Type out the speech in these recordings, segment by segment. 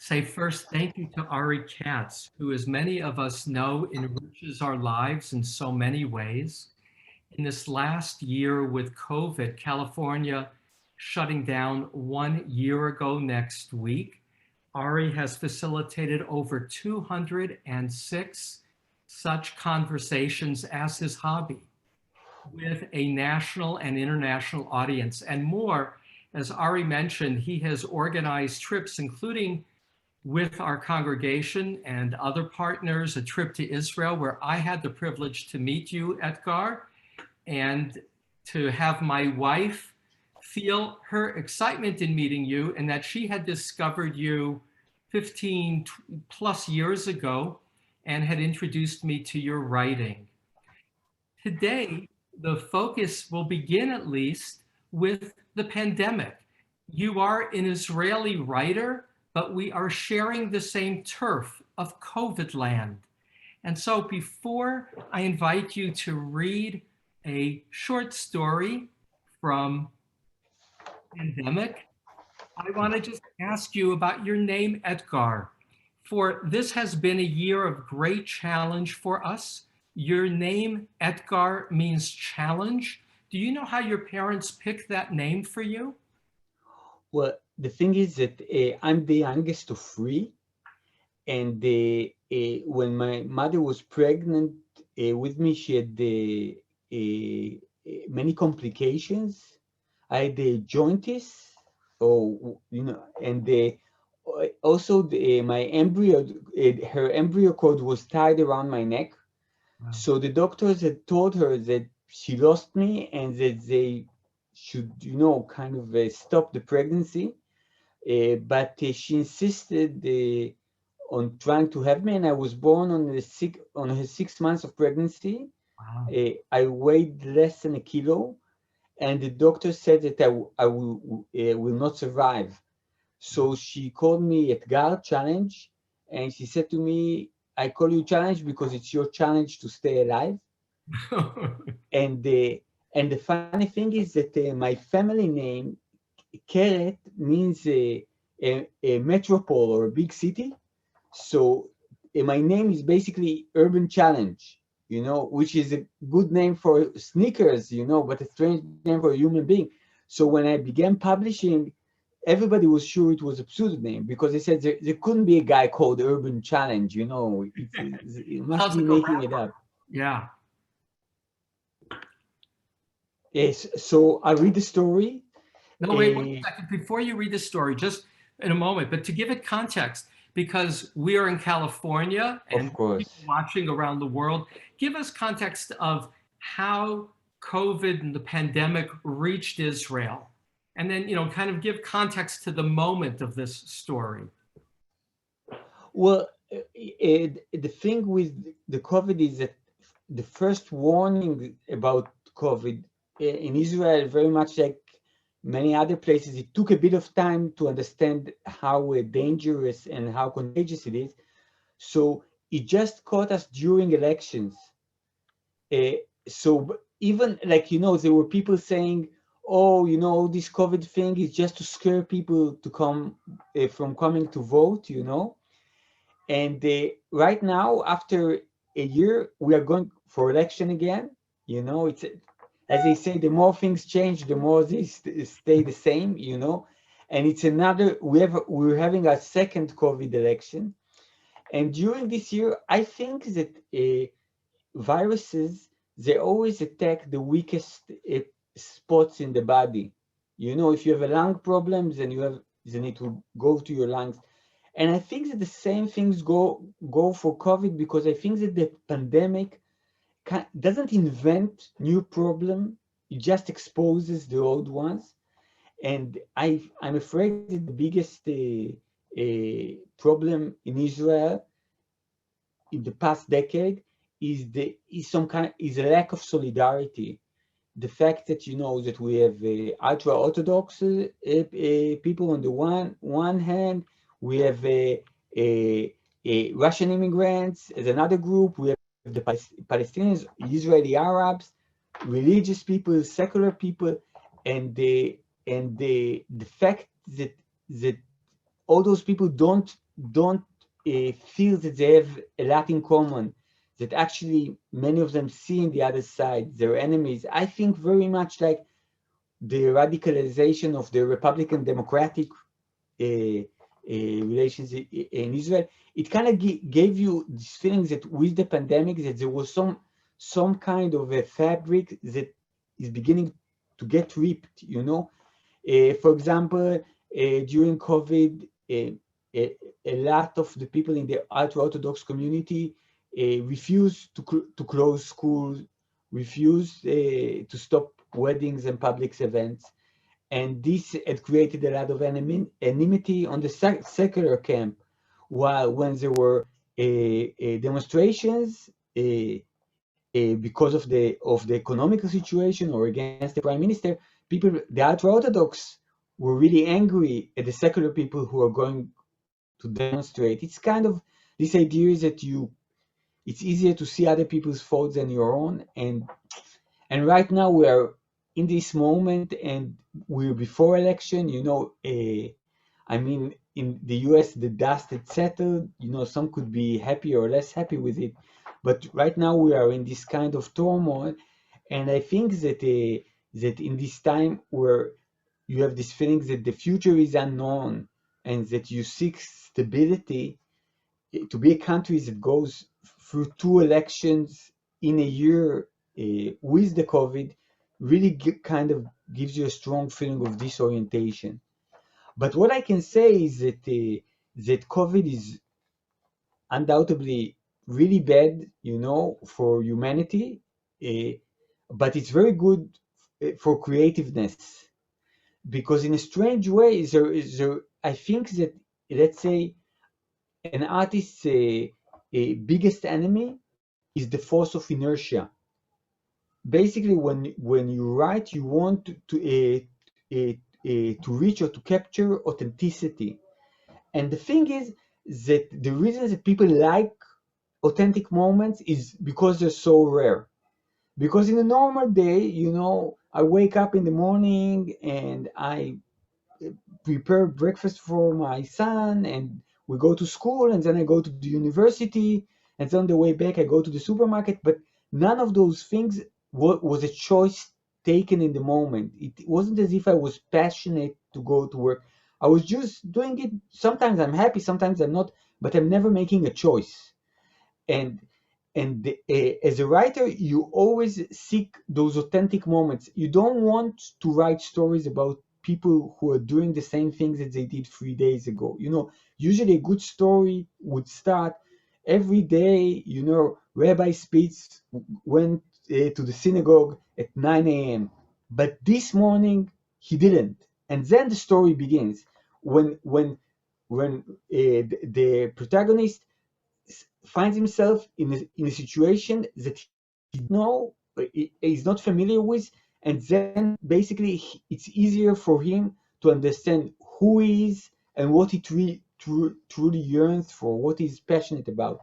say first thank you to Ari Katz, who, as many of us know, enriches our lives in so many ways. In this last year with COVID, California shutting down 1 year ago next week, Ari has facilitated over 206 such conversations as his hobby with a national and international audience. And more, as Ari mentioned, he has organized trips, including with our congregation and other partners, a trip to Israel where I had the privilege to meet you, Etgar, and to have my wife feel her excitement in meeting you and that she had discovered you 15 plus years ago and had introduced me to your writing. Today, the focus will begin at least with the pandemic. You are an Israeli writer, but we are sharing the same turf of COVID land. And so before I invite you to read a short story from pandemic, I want to just ask you about your name, Etgar. For this has been a year of great challenge for us. Your name, Etgar, means challenge. Do you know how your parents picked that name for you? Well, the thing is that I'm the youngest of three, and when my mother was pregnant with me, she had many complications. I had jaundice, and also my embryo, her embryo cord was tied around my neck. Wow. So the doctors had told her that she lost me and that they should, kind of stop the pregnancy. But she insisted on trying to have me, and I was born on her 6 months of pregnancy. Wow. I weighed less than a kilo, and the doctor said that I will not survive. So she called me Etgar Challenge, and she said to me, "I call you Challenge because it's your challenge to stay alive." And the funny thing is that my family name Keret means a metropole or a big city. So my name is basically Urban Challenge, which is a good name for sneakers, but a strange name for a human being. So when I began publishing, everybody was sure it was a pseudonym because they said there couldn't be a guy called Urban Challenge, it must Sounds be like a making it rapper. up. Yeah. Yes, so I read the story. No, wait 1 second. Before you read the story, just in a moment, but to give it context, because we are in California Of and people course. watching around the world, give us context of how COVID and the pandemic reached Israel. And then, kind of give context to the moment of this story. Well, the thing with the COVID is that the first warning about COVID in Israel, very much like many other places, it took a bit of time to understand how dangerous and how contagious it is. So it just caught us during elections. So even like, there were people saying, oh, this COVID thing is just to scare people to come from coming to vote, And right now, after a year, we are going for election again. It's as they say, the more things change, the more they stay the same. And it's we're having our second COVID election. And during this year, I think that viruses, they always attack the weakest spots in the body. If you have a lung problem, then you need to go to your lungs. And I think that the same things go for COVID, because I think that the pandemic doesn't invent new problem; it just exposes the old ones. And I'm afraid that the biggest problem in Israel in the past decade is a lack of solidarity. The fact that that we have ultra orthodox people on the one hand, we have Russian immigrants as another group, we have the Palestinians, Israeli Arabs, religious people, secular people, and the fact that all those people don't feel that they have a lot in common, that actually many of them see in the other side their enemies. I think very much like the radicalization of the Republican Democratic relations in Israel. It kind of gave you this feeling that with the pandemic that there was some kind of a fabric that is beginning to get ripped, you know. For example, during COVID, a lot of the people in the ultra-Orthodox community refused to close schools, refused to stop weddings and public events. And this had created a lot of enmity on the secular camp. While when there were demonstrations because of the economical situation or against the prime minister, people, the ultra-Orthodox, were really angry at the secular people who are going to demonstrate. It's kind of this idea that it's easier to see other people's faults than your own, and right now we are in this moment, and we're before election. You know, I mean, in the US, the dust had settled. You know, some could be happy or less happy with it, but right now we are in this kind of turmoil, and I think that that in this time where you have this feeling that the future is unknown and that you seek stability, to be a country that goes through two elections in a year with the COVID really kind of gives you a strong feeling of disorientation. But what I can say is that COVID is undoubtedly really bad, you know, for humanity, uh, but it's very good for creativeness, because in a strange way, I think that, let's say, an artist's biggest enemy is the force of inertia. Basically, when you write, you want to reach or to capture authenticity. And the thing is that the reason that people like authentic moments is because they're so rare. Because in a normal day, you know, I wake up in the morning and I prepare breakfast for my son, and we go to school, and then I go to the university, and then on the way back I go to the supermarket. But none of those things was a choice taken in the moment. It wasn't as if I was passionate to go to work. I was just doing it. Sometimes I'm happy, sometimes I'm not, but I'm never making a choice. And and as a writer, you always seek those authentic moments. You don't want to write stories about people who are doing the same things that they did 3 days ago. You know, usually a good story would start every day. You know, Rabbi Spitz went to the synagogue at 9 a.m., but this morning he didn't, and then the story begins when the protagonist finds himself in a situation that he know is not familiar with, and then basically it's easier for him to understand who he is and what he truly yearns for, what he's passionate about.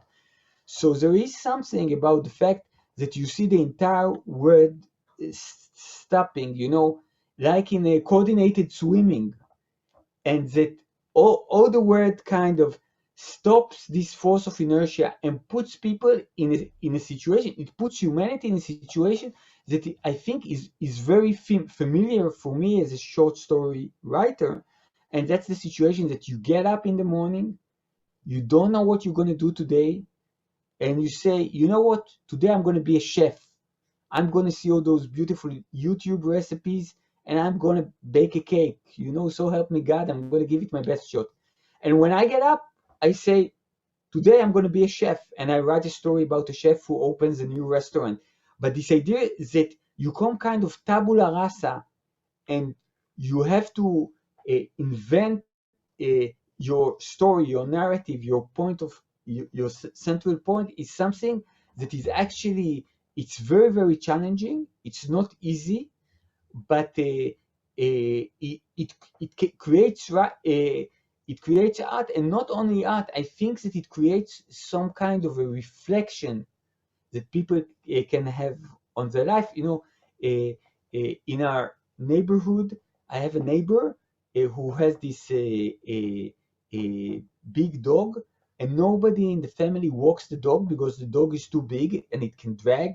So there is something about the fact that you see the entire world stopping, you know, like in a coordinated swimming, and that all the world kind of stops this force of inertia and puts people in a situation. It puts humanity in a situation that I think is very familiar for me as a short story writer, and that's the situation that you get up in the morning, you don't know what you're going to do today, and you say, you know what, today I'm going to be a chef. I'm going to see all those beautiful YouTube recipes, and I'm going to bake a cake. You know, so help me God, I'm going to give it my best shot. And when I get up, I say, today I'm going to be a chef. And I write a story about a chef who opens a new restaurant. But this idea is that you come kind of tabula rasa, and you have to invent your story, your narrative, your point of your central point is something that is actually, it's very, very challenging. It's not easy, but it creates it creates art, and not only art. I think that it creates some kind of a reflection that people can have on their life. You know, in our neighborhood, I have a neighbor who has this a big dog, and nobody in the family walks the dog because the dog is too big and it can drag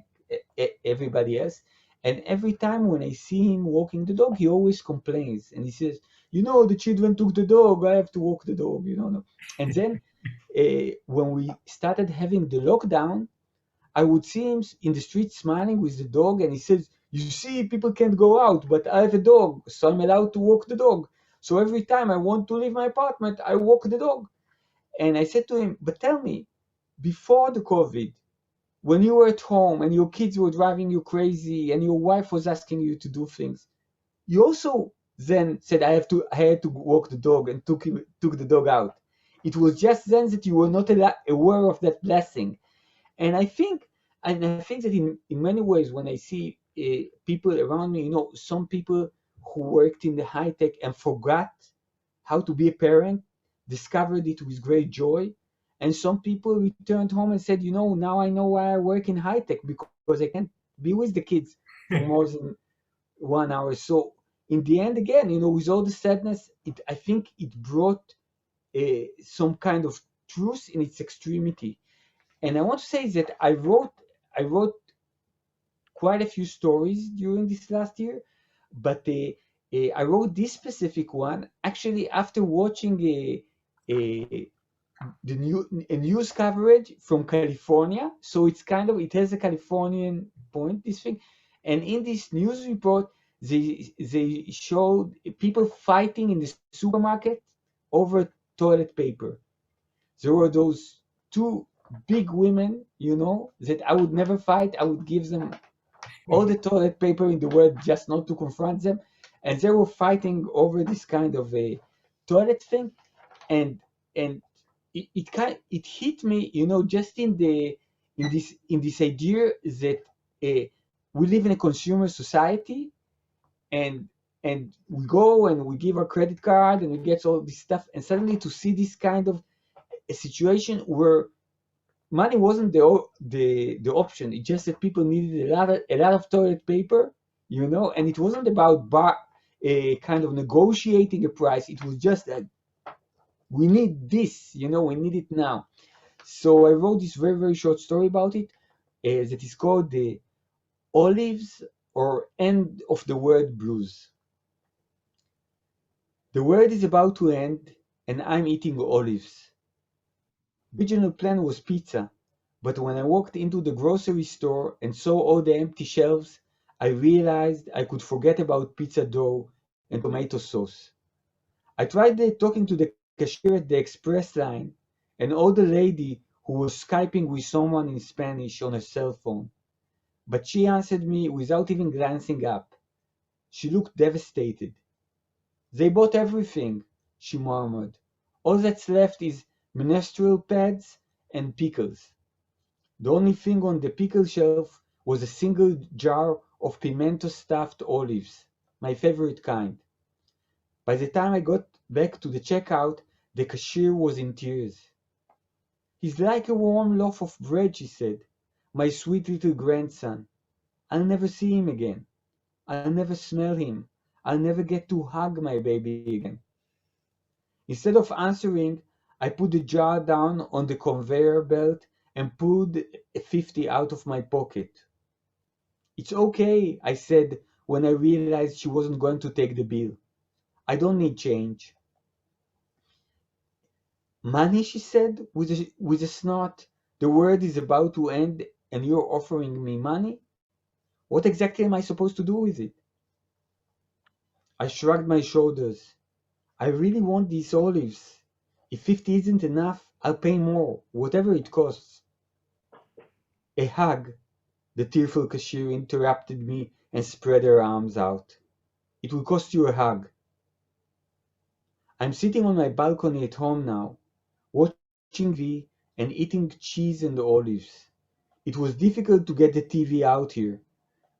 everybody else. And every time when I see him walking the dog, he always complains and he says, the children took the dog, I have to walk the dog, And then when we started having the lockdown, I would see him in the street smiling with the dog, and he says, "You see, people can't go out, but I have a dog, so I'm allowed to walk the dog. So every time I want to leave my apartment, I walk the dog." And I said to him, "But tell me, before the COVID, when you were at home and your kids were driving you crazy and your wife was asking you to do things, you also then said I had to walk the dog and took the dog out. It was just then that you were not aware of that blessing." And I think that in many ways, when I see people around me, some people who worked in the high tech and forgot how to be a parent, discovered it with great joy. And some people returned home and said, now I know why I work in high tech, because I can't be with the kids for more than 1 hour. So in the end, again, with all the sadness, I think it brought some kind of truth in its extremity. And I want to say that I wrote quite a few stories during this last year, but I wrote this specific one actually after watching a news coverage from California. So it has a Californian point, this thing. And in this news report, they showed people fighting in the supermarket over toilet paper. There were those two big women, that I would never fight. I would give them all the toilet paper in the world just not to confront them. And they were fighting over this kind of a toilet thing. And it hit me, just in this idea that we live in a consumer society, and we go and we give our credit card and we get all this stuff, and suddenly to see this kind of a situation where money wasn't the option. It's just that people needed a lot of toilet paper, and it wasn't about a kind of negotiating a price. It was just that we need this, we need it now. So I wrote this very, very short story about it that is called the Olives or End of the World Blues. The world is about to end and I'm eating olives. The original plan was pizza, but when I walked into the grocery store and saw all the empty shelves, I realized I could forget about pizza dough and tomato sauce. I tried talking to the cashier at the express line, and all the lady who was Skyping with someone in Spanish on her cell phone, but she answered me without even glancing up. She looked devastated. "They bought everything," she murmured. "All that's left is menstrual pads and pickles." The only thing on the pickle shelf was a single jar of pimento stuffed olives, my favorite kind. By the time I got back to the checkout, the cashier was in tears. "He's like a warm loaf of bread," she said. "My sweet little grandson. I'll never see him again. I'll never smell him. I'll never get to hug my baby again." Instead of answering, I put the jar down on the conveyor belt and pulled a 50 out of my pocket. "It's okay," I said when I realized she wasn't going to take the bill. "I don't need change." "Money," she said with a snort. "The world is about to end and you're offering me money? What exactly am I supposed to do with it?" I shrugged my shoulders. "I really want these olives. If 50 isn't enough, I'll pay more, whatever it costs." "A hug," the tearful cashier interrupted me and spread her arms out. "It will cost you a hug." I'm sitting on my balcony at home now, watching TV and eating cheese and olives. It was difficult to get the TV out here,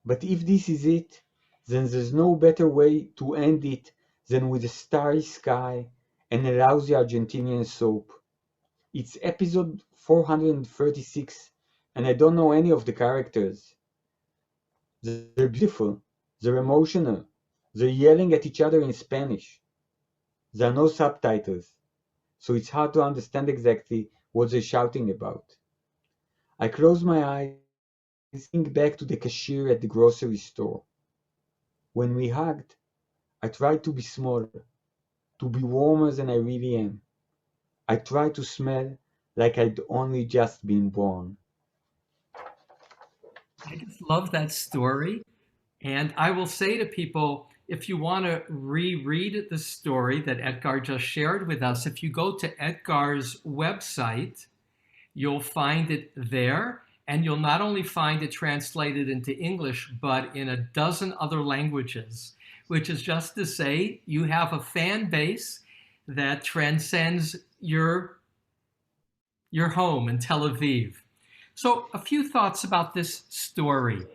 but if this is it, then there's no better way to end it than with a starry sky and a lousy Argentinian soap. It's episode 436, and I don't know any of the characters. They're beautiful, they're emotional, they're yelling at each other in Spanish. There are no subtitles. so it's hard to understand exactly what they're shouting about. I close my eyes, think back to the cashier at the grocery store. When we hugged, I tried to be smaller, to be warmer than I really am. I tried to smell like I'd only just been born. I just love that story. And I will say to people, if you want to reread the story that Etgar just shared with us, if you go to Etgar's website, you'll find it there. And you'll not only find it translated into English, but in a dozen other languages, which is just to say you have a fan base that transcends your home in Tel Aviv. So a few thoughts about this story.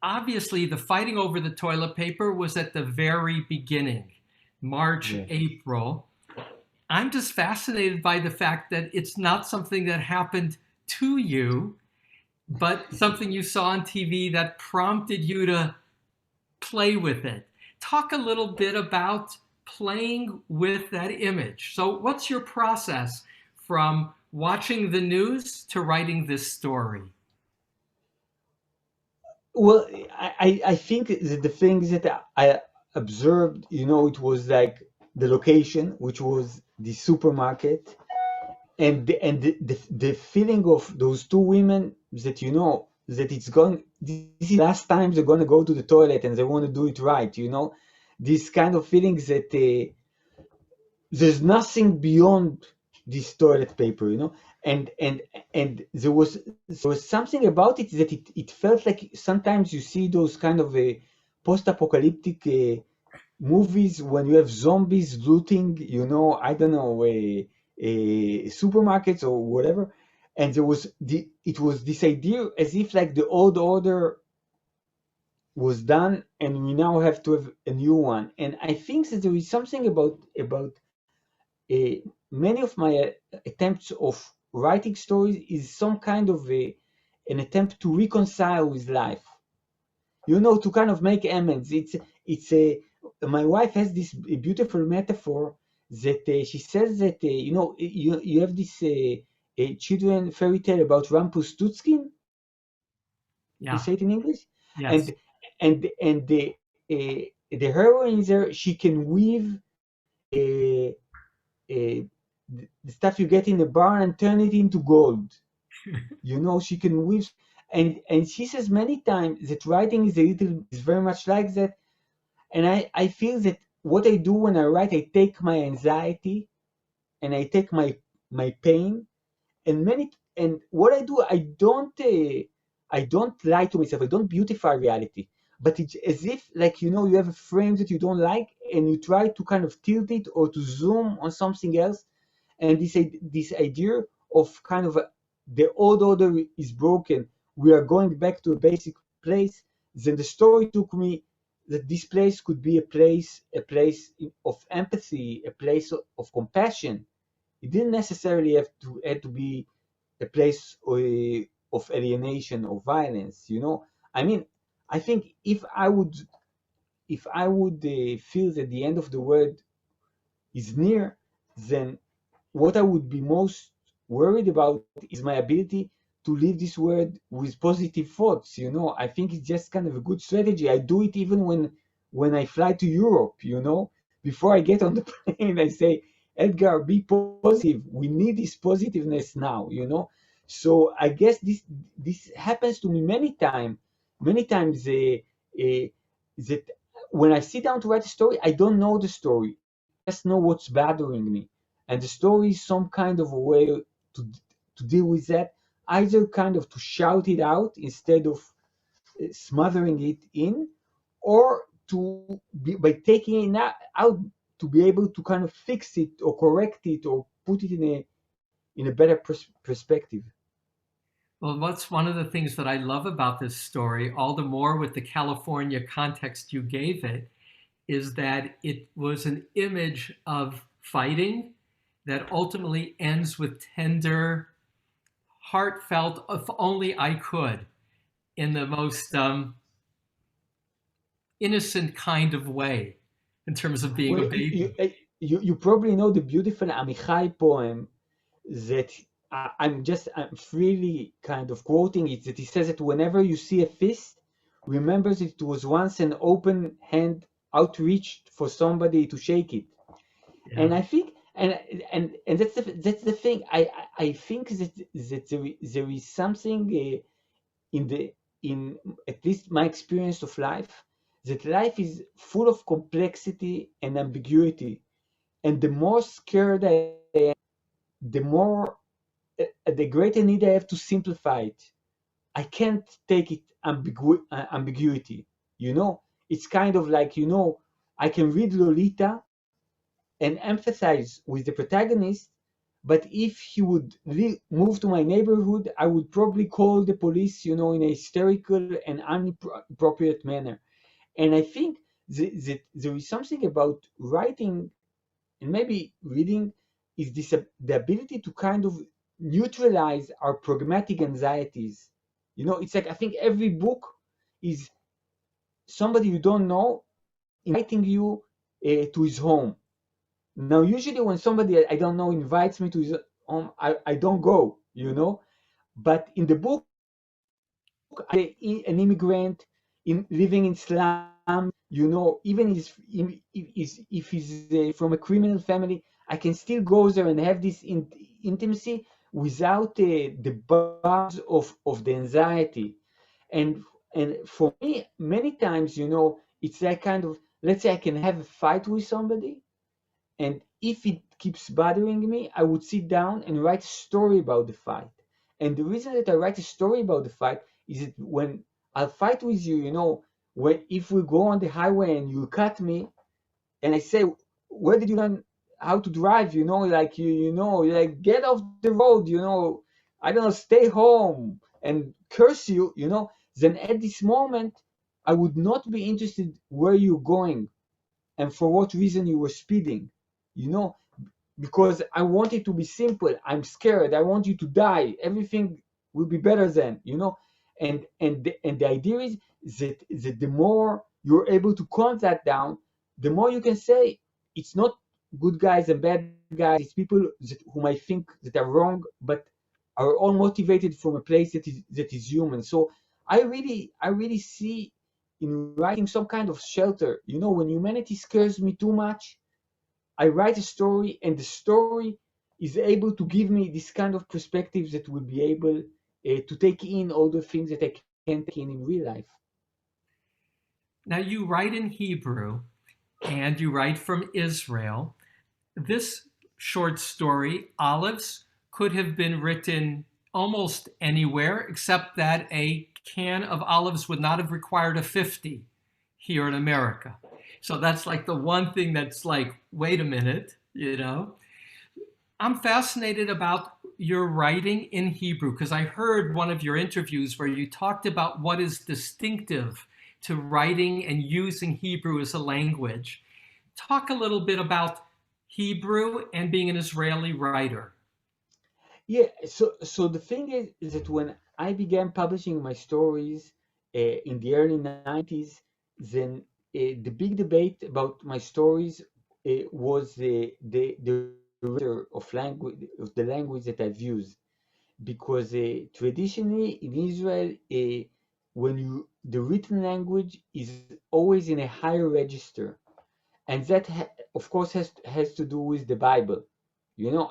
Obviously, the fighting over the toilet paper was at the very beginning, March, Yeah. April. I'm just fascinated by the fact that it's not something that happened to you, but something you saw on TV that prompted you to play with it. Talk a little bit about playing with that image. So, what's your process from watching the news to writing this story? Well, I think that the things that I observed, it was like the location, which was the supermarket, and the feeling of those two women that that it's going. This is the last time they're going to go to the toilet, and they want to do it right. This kind of feelings that there's nothing beyond this toilet paper, and there was something about it that it felt like sometimes you see those kind of post-apocalyptic movies when you have zombies looting, I don't know, supermarkets or whatever, and it was this idea as if like the old order was done and we now have to have a new one. And I think that there is something about many of my attempts of writing stories is some kind of an attempt to reconcile with life, to kind of make amends. It's a My wife has this beautiful metaphor that she says that you have this a children fairy tale about Rumpelstiltskin. You Yeah, say it in English, yes. and the heroine there, she can weave a the stuff you get in the barn and turn it into gold. She can weave, and she says many times that writing is very much like that. And I feel that what I do when I write, I take my anxiety and I take my pain, and what I do, I don't lie to myself. I don't beautify reality, but it's as if like you have a frame that you don't like, and you try to kind of tilt it or to zoom on something else, and this idea of kind of the old order is broken. We are going back to a basic place. Then the story took me that this place could be a place of empathy, a place of compassion. It didn't necessarily had to be a place of alienation or violence. I mean, I think if I would feel that the end of the world is near, then what I would be most worried about is my ability to leave this world with positive thoughts. I think it's just kind of a good strategy. I do it even when I fly to Europe. Before I get on the plane, I say, Edgar, be positive. We need this positiveness now. So I guess this happens to me many times. That when I sit down to write a story, I don't know the story. I just know what's bothering me, and the story is some kind of a way to deal with that, either kind of to shout it out instead of smothering it in, or by taking it out to be able to kind of fix it or correct it or put it in a better perspective. Well, what's one of the things that I love about this story, all the more with the California context you gave it, is that it was an image of fighting that ultimately ends with tender, heartfelt, if only I could, in the most innocent kind of way, in terms of being a Well, baby. you probably know the beautiful Amichai poem that I'm freely kind of quoting it, that he says that whenever you see a fist, remember that it was once an open hand outreached for somebody to shake it. Yeah. And I think, and that's the thing. I think that there is something in at least my experience of life, that life is full of complexity and ambiguity, and the more scared I am, the more the greater need I have to simplify it. I can't take it ambiguity. It's kind of like, I can read Lolita and empathize with the protagonist, but if he would move to my neighborhood, I would probably call the police, in a hysterical and inappropriate manner. And I think that there is something about writing and maybe reading, is this the ability to kind of neutralize our pragmatic anxieties. It's like, I think every book is somebody you don't know inviting you to his home. Now, usually when somebody I don't know invites me to his home, I don't go, But in the book, an immigrant living in slums, even if he's from a criminal family, I can still go there and have this intimacy without the bars of the anxiety. And and for me, many times, it's like kind of, let's say I can have a fight with somebody, and if it keeps bothering me, I would sit down and write a story about the fight. And the reason that I write a story about the fight is that when I'll fight with you, when if we go on the highway and you cut me, and I say, where did you learn how to drive? Like you're like, get off the road, I don't know, stay home, and curse you, then at this moment, I would not be interested where you're going and for what reason you were speeding, you know, because I want it to be simple. I'm scared. I want you to die. Everything will be better then, and the idea is that the more you're able to calm that down, the more you can say it's not good guys and bad guys. It's people whom I think that are wrong, but are all motivated from a place that is human. So I really see in writing some kind of shelter. When humanity scares me too much, I write a story, and the story is able to give me this kind of perspective that will be able to take in all the things that I can't take in real life. Now, you write in Hebrew and you write from Israel. This short story, Olives, could have been written almost anywhere, except that a can of olives would not have required a 50 here in America. So that's like the one thing that's like, wait a minute, I'm fascinated about your writing in Hebrew because I heard one of your interviews where you talked about what is distinctive to writing and using Hebrew as a language. Talk a little bit about Hebrew and being an Israeli writer. Yeah, so the thing is that when I began publishing my stories in the early 90s, then the big debate about my stories was the of the language that I've used, because traditionally in Israel, the written language is always in a higher register, and that of course has to do with the Bible.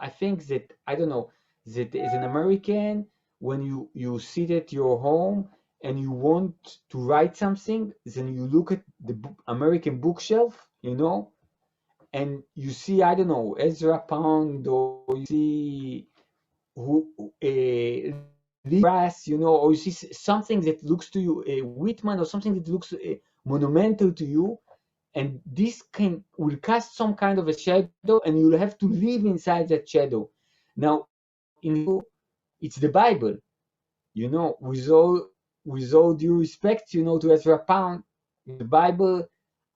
I think that, I don't know, that as an American, when you sit at your home and you want to write something, then you look at the American bookshelf, and you see, I don't know, Ezra Pound, or you see who Brass, or you see something that looks to you Whitman, or something that looks monumental to you, and this will cast some kind of a shadow, and you'll have to live inside that shadow. Now, in Hebrew, it's the Bible, with all due respect, to Ezra Pound, the Bible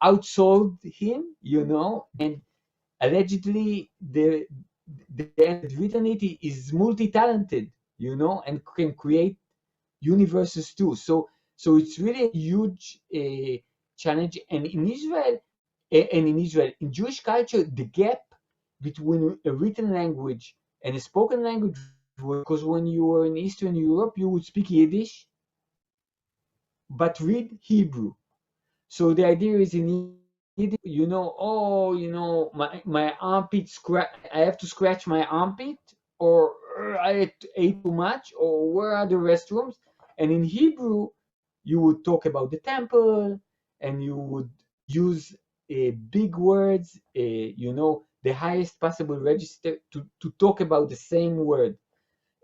outsold him, and allegedly the written it is multi-talented, and can create universes too. So it's really a huge challenge. And in Israel, in Jewish culture, the gap between a written language and a spoken language, because when you were in Eastern Europe, you would speak Yiddish, but read Hebrew. So the idea is in Yiddish, oh, my armpit scratch, I have to scratch my armpit, or I ate too much, or where are the restrooms? And in Hebrew, you would talk about the temple, and you would use big words, the highest possible register to talk about the same word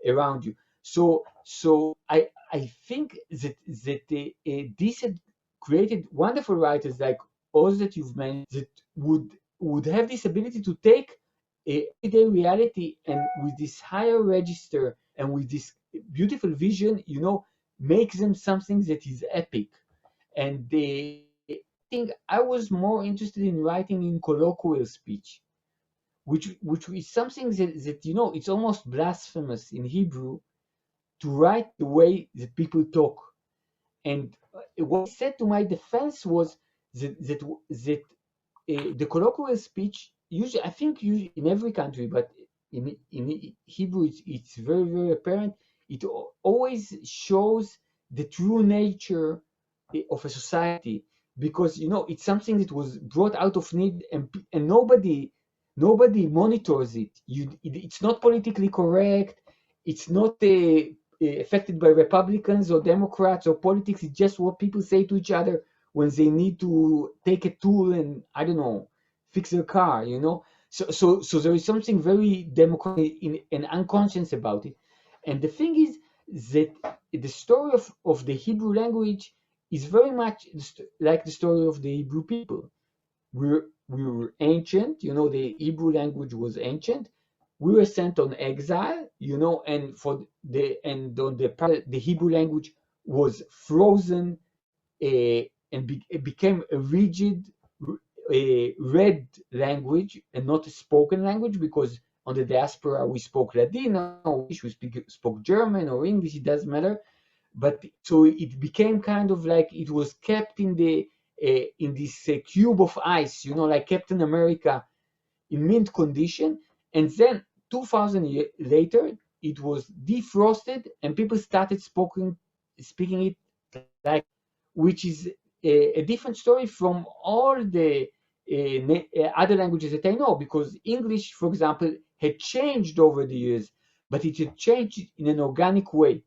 around you. So I think that this had created wonderful writers like all that you've mentioned that would have this ability to take a everyday reality, and with this higher register and with this beautiful vision, make them something that is epic. And I think I was more interested in writing in colloquial speech, which is something that it's almost blasphemous in Hebrew to write the way that people talk. And what I said to my defense was that the colloquial speech, usually, I think usually in every country, but in Hebrew, it's very, very apparent. It always shows the true nature of a society, because it's something that was brought out of need, and nobody monitors it. It's not politically correct. It's not affected by Republicans or Democrats or politics. It's just what people say to each other when they need to take a tool and, I don't know, fix their car. So there is something very democratic and unconscious about it. And the thing is that the story of the Hebrew language is very much like the story of the Hebrew people. We were ancient, the Hebrew language was ancient. We were sent on exile, and the Hebrew language was frozen, it became a rigid, read language and not a spoken language, because on the diaspora we spoke Ladino, spoke German or English, it doesn't matter. But so it became kind of like it was kept in this cube of ice, like Captain America, in mint condition. And then 2000 years later, it was defrosted, and people started speaking it like, which is a different story from all the other languages that I know, because English, for example, had changed over the years, but it had changed in an organic way.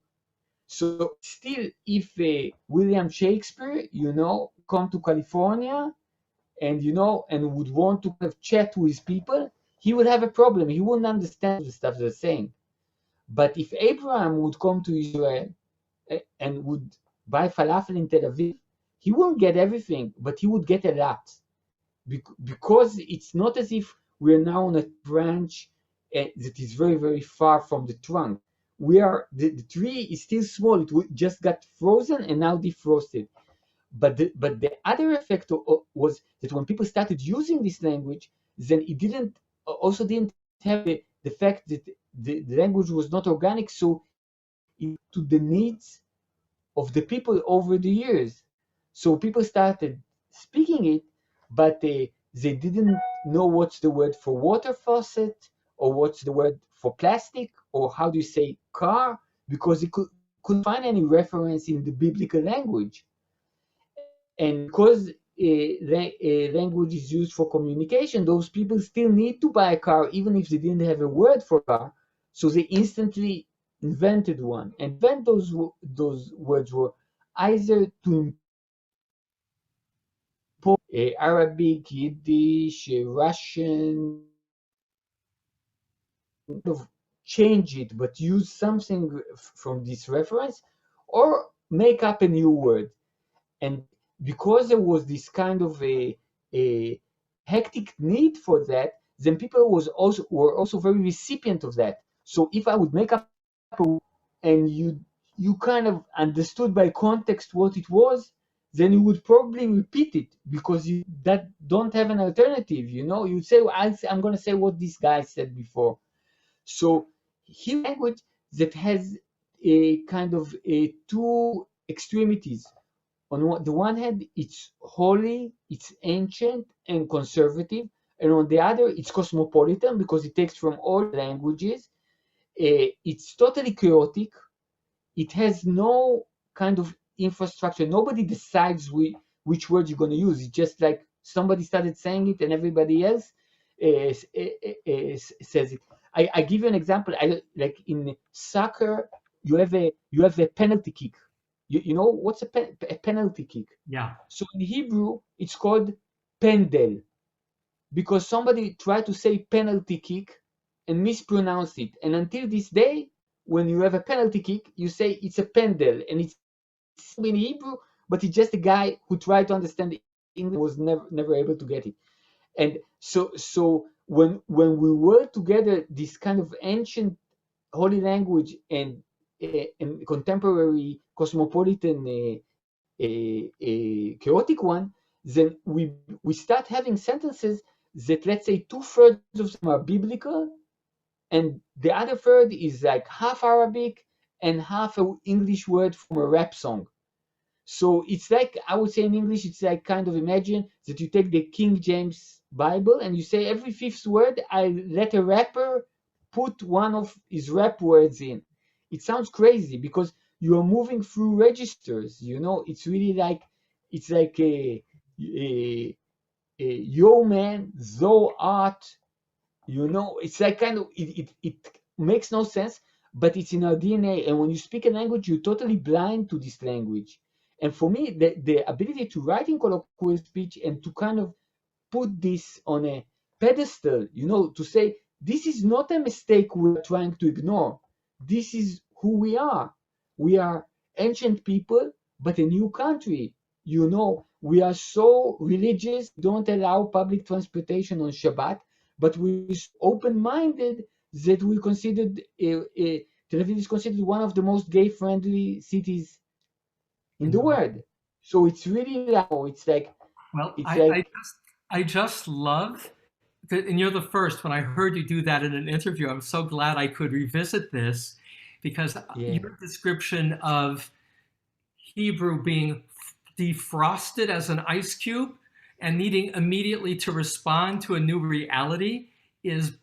So still, if William Shakespeare, come to California and would want to kind of chat with people, he would have a problem. He wouldn't understand the stuff they're saying. But if Abraham would come to Israel and would buy falafel in Tel Aviv, he wouldn't get everything, but he would get a lot. Because it's not as if we're now on a branch that is very, very far from the trunk. The tree is still small. It just got frozen and now defrosted. But the other effect was that when people started using this language, then it didn't have the fact that the language was not organic, so it to the needs of the people over the years. So people started speaking it, but they didn't know what's the word for water faucet, or what's the word for plastic, or how do you say car, because they couldn't find any reference in the biblical language. And because language is used for communication, those people still need to buy a car, even if they didn't have a word for car. So they instantly invented one. And then those words were either to import Arabic, Yiddish, Russian, of change it, but use something from this reference, or make up a new word. And because there was this kind of a hectic need for that, then people were also very recipient of that. So if I would make up a word and you kind of understood by context what it was, then you would probably repeat it, because you that don't have an alternative. You'd say, well, I'm going to say what this guy said before. So Hebrew language that has a kind of two extremities. On the one hand, it's holy, it's ancient and conservative. and on the other, it's cosmopolitan because it takes from all languages. It's totally chaotic. It has no kind of infrastructure. Nobody decides which word you're going to use. It's just like somebody started saying it and everybody else says it. I give you an example. Like in soccer, you have a penalty kick. You know what's a penalty kick? Yeah. So in Hebrew, it's called pendel because somebody tried to say penalty kick and mispronounce it. And until this day, when you have a penalty kick, you say it's a pendel, and it's in Hebrew, but it's just a guy who tried to understand English was never able to get it. And so when we were together, this kind of ancient holy language and contemporary cosmopolitan chaotic one, then we start having sentences that, let's say, 2/3 of them are biblical, and the other third is like half Arabic and half an English word from a rap song. So it's like, I would say in English, it's like kind of imagine that you take the King James Bible and you say every fifth word, I let a rapper put one of his rap words in. It sounds crazy because you are moving through registers, you know, it's really like, it's like a yo man, thou art, you know, it's like kind of, it makes no sense, but it's in our DNA. And when you speak a language, you're totally blind to this language. And for me, the ability to write in colloquial speech and to kind of put this on a pedestal, you know, to say, this is not a mistake we're trying to ignore. This is who we are. We are ancient people, but a new country. You know, we are so religious, don't allow public transportation on Shabbat, but we're open-minded that we considered Tel Aviv is considered one of the most gay-friendly cities in the world. So it's really like, it's like, Well, it's I, like, I just love that, and you're the first. When I heard you do that in an interview, I'm so glad I could revisit this because yeah, your description of Hebrew being defrosted as an ice cube and needing immediately to respond to a new reality is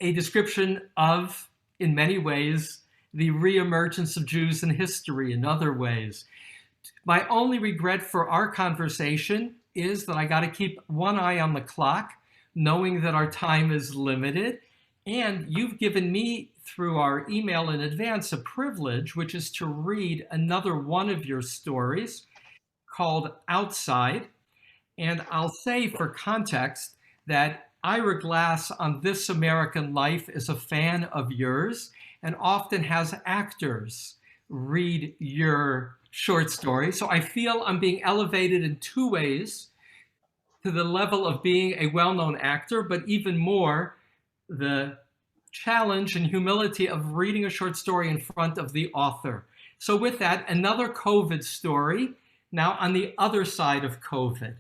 a description of, in many ways, the reemergence of Jews in history in other ways. My only regret for our conversation is that I got to keep one eye on the clock, knowing that our time is limited. And you've given me, through our email in advance, a privilege, which is to read another one of your stories called Outside. And I'll say for context that Ira Glass on This American Life is a fan of yours and often has actors read your short story. So I feel I'm being elevated in two ways, to the level of being a well-known actor, but even more the challenge and humility of reading a short story in front of the author. So with that, another COVID story, now on the other side of COVID.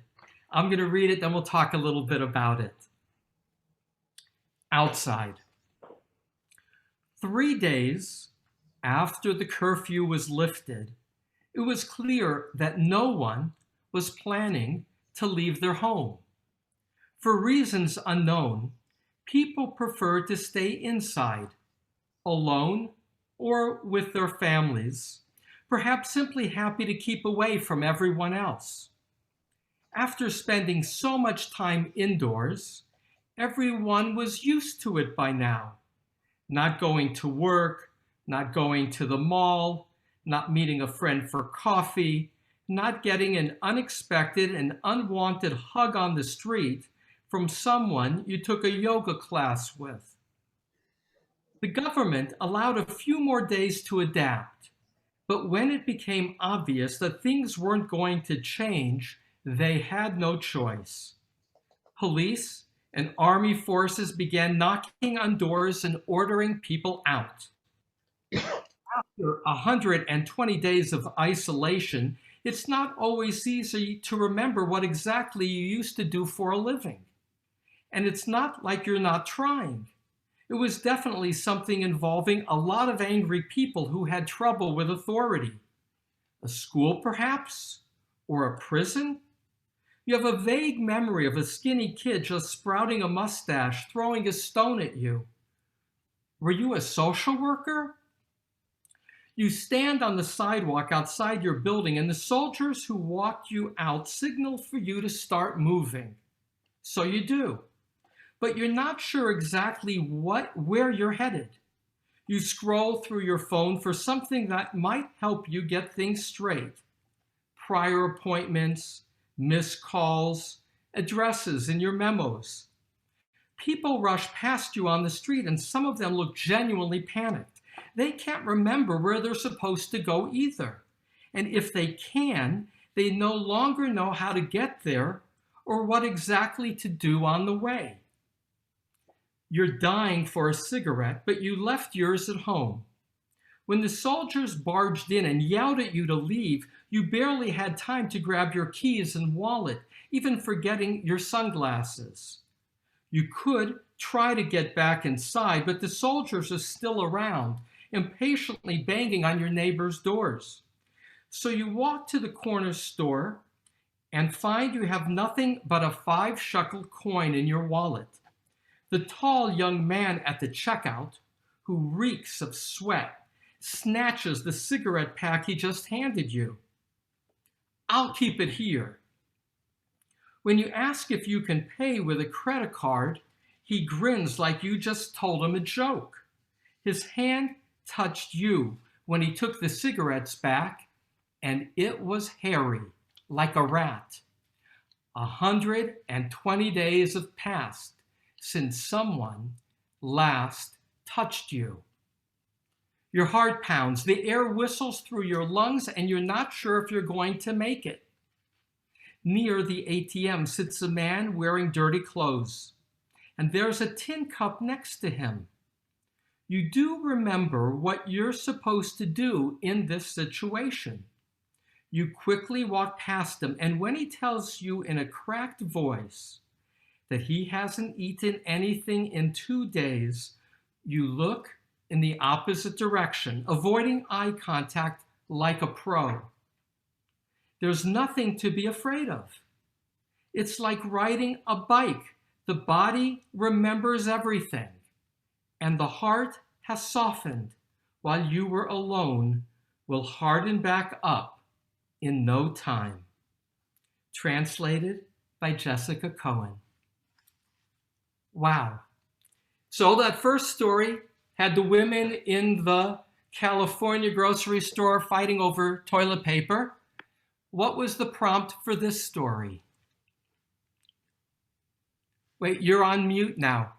I'm going to read it, then we'll talk a little bit about it. Outside. 3 days after the curfew was lifted, it was clear that no one was planning to leave their home. For reasons unknown, people preferred to stay inside, alone or with their families, perhaps simply happy to keep away from everyone else. After spending so much time indoors, everyone was used to it by now. Not going to work, not going to the mall, not meeting a friend for coffee, not getting an unexpected and unwanted hug on the street from someone you took a yoga class with. The government allowed a few more days to adapt, but when it became obvious that things weren't going to change, they had no choice. Police and army forces began knocking on doors and ordering people out. After 120 days of isolation, it's not always easy to remember what exactly you used to do for a living. And it's not like you're not trying. It was definitely something involving a lot of angry people who had trouble with authority. A school, perhaps? Or a prison? You have a vague memory of a skinny kid just sprouting a mustache, throwing a stone at you. Were you a social worker? You stand on the sidewalk outside your building, and the soldiers who walked you out signal for you to start moving. So you do. But you're not sure exactly where you're headed. You scroll through your phone for something that might help you get things straight. Prior appointments, missed calls, addresses in your memos. People rush past you on the street, and some of them look genuinely panicked. They can't remember where they're supposed to go either. And if they can, they no longer know how to get there or what exactly to do on the way. You're dying for a cigarette, but you left yours at home. When the soldiers barged in and yelled at you to leave, you barely had time to grab your keys and wallet, even forgetting your sunglasses. You could try to get back inside, but the soldiers are still around, impatiently banging on your neighbors' doors. So you walk to the corner store and find you have nothing but a 5-shekel coin in your wallet. The tall young man at the checkout, who reeks of sweat, snatches the cigarette pack he just handed you. I'll keep it here. When you ask if you can pay with a credit card, he grins like you just told him a joke. His hand touched you when he took the cigarettes back, and it was hairy, like a rat. 120 days have passed since someone last touched you. Your heart pounds, the air whistles through your lungs, and you're not sure if you're going to make it. Near the ATM sits a man wearing dirty clothes, and there's a tin cup next to him. You do remember what you're supposed to do in this situation. You quickly walk past him, and when he tells you in a cracked voice that he hasn't eaten anything in 2 days, you look in the opposite direction, avoiding eye contact like a pro. There's nothing to be afraid of. It's like riding a bike. The body remembers everything, and the heart has softened while you were alone, will harden back up in no time. Translated by Jessica Cohen. Wow. So that first story had the women in the California grocery store fighting over toilet paper. What was the prompt for this story? Wait, you're on mute now.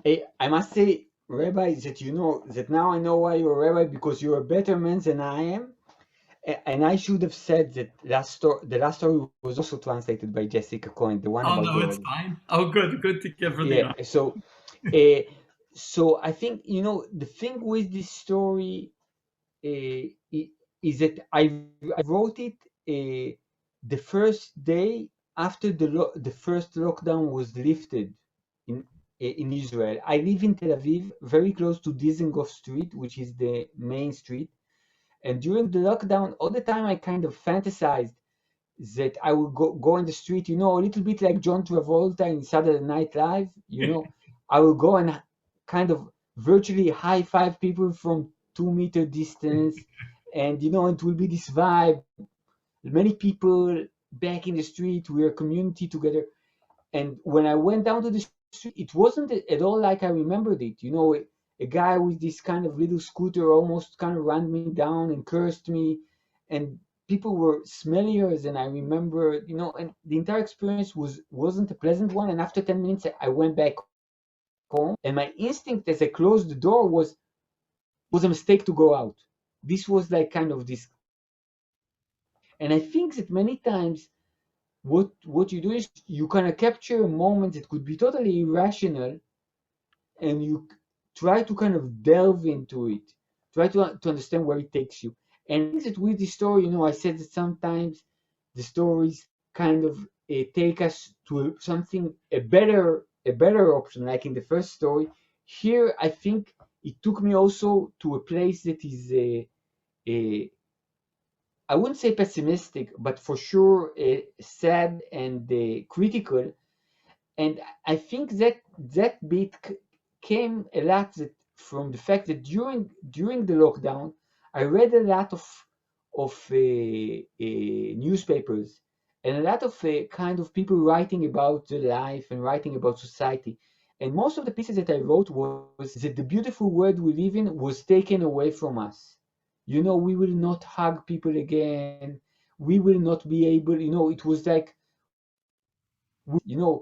I must say, Rabbi, that you know that now I know why you're a rabbi, because you're a better man than I am. And I should have said that the last story was also translated by Jessica Cohen, the one Oh, about no, it's fine. Oh, good to give her the yeah. So I think, you know, the thing with this story is that I wrote it the first day after the first lockdown was lifted in Israel. I live in Tel Aviv, very close to Dizengoff Street, which is the main street. And during the lockdown, all the time I kind of fantasized that I would go in the street, you know, a little bit like John Travolta in Saturday Night Live, you know. I will go and kind of virtually high five people from 2 meter distance. And, you know, it will be this vibe. Many people back in the street, we're a community together. And when I went down to the street, it wasn't at all like I remembered it. You know, a guy with this kind of little scooter almost kind of ran me down and cursed me. And people were smellier than I remember, you know, and the entire experience wasn't a pleasant one. And after 10 minutes, I went back home. And my instinct as I closed the door was a mistake to go out. This was like kind of this. And I think that many times what you do is you kind of capture a moment that could be totally irrational, and you try to kind of delve into it, try to understand where it takes you. And I think that with this story, you know, I said that sometimes the stories kind of take us to something, a better option, like in the first story. Here, I think it took me also to a place that is I wouldn't say pessimistic, but for sure sad and critical. And I think that that bit came a lot from the fact that during the lockdown, I read a lot of newspapers and a lot of kind of people writing about the life and writing about society. And most of the pieces that I wrote was that the beautiful world we live in was taken away from us. You know, we will not hug people again. We will not be able, you know, it was like, you know,